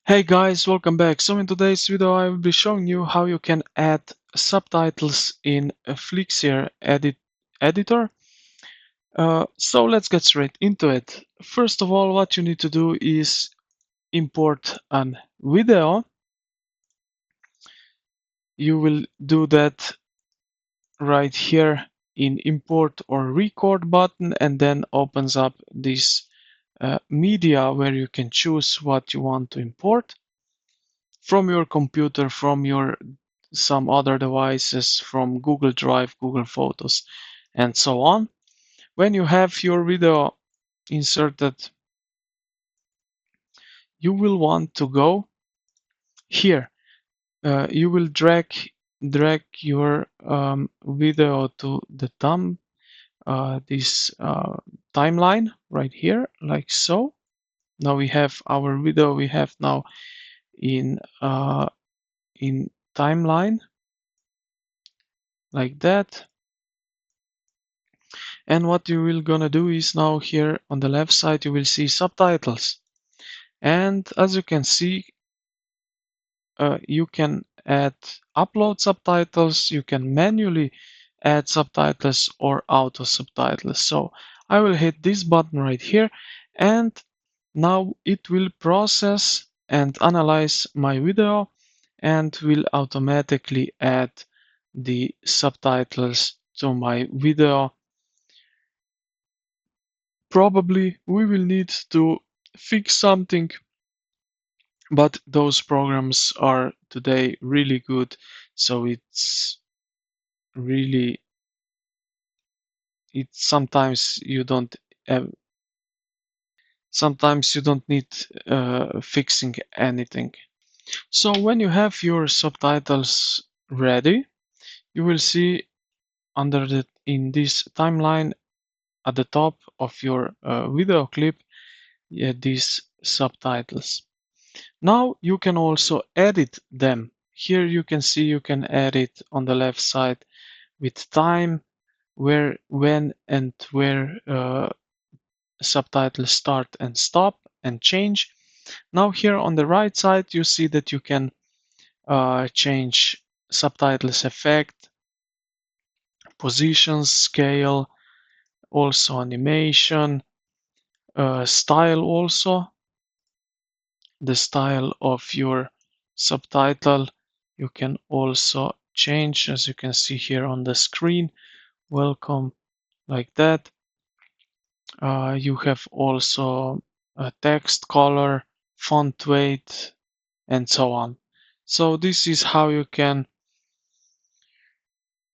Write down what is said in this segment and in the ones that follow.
Hey guys, welcome back. So in today's video I will be showing you how you can add subtitles in a Flixier editor. So let's get straight into it. First of all, what you need to do is import an video. You will do that right here in import or record button, and then opens up this media where you can choose what you want to import from your computer, from your some other devices, from Google Drive, Google Photos, and so on. When you have your video inserted, you will want to go here. You will drag your video to the this timeline right here, like so. Now we have our video. We have now in timeline like that. And what you will gonna do is now here on the left side you will see subtitles, and as you can see you can upload subtitles, you can manually add subtitles or auto subtitles. So I will hit this button right here, and now it will process and analyze my video and will automatically add the subtitles to my video. Probably we will need to fix something, but those programs are today really good, so really sometimes you don't have, sometimes you don't need fixing anything. So when you have your subtitles ready, you will see in this timeline at the top of your video clip, these subtitles. Now you can also edit them. Here you can see you can edit on the left side with time, where, when, and where subtitles start and stop and change. Now here on the right side you see that you can change subtitles effect, position, scale, also animation, style also. The style of your subtitle you can also change, as you can see here on the screen. Welcome, like that. You have also a text color, font weight, and so on. So this is how you can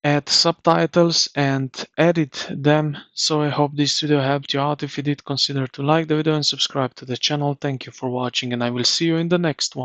add subtitles and edit them. So I hope this video helped you out. If you did, consider to like the video and subscribe to the channel. Thank you for watching, and I will see you in the next one.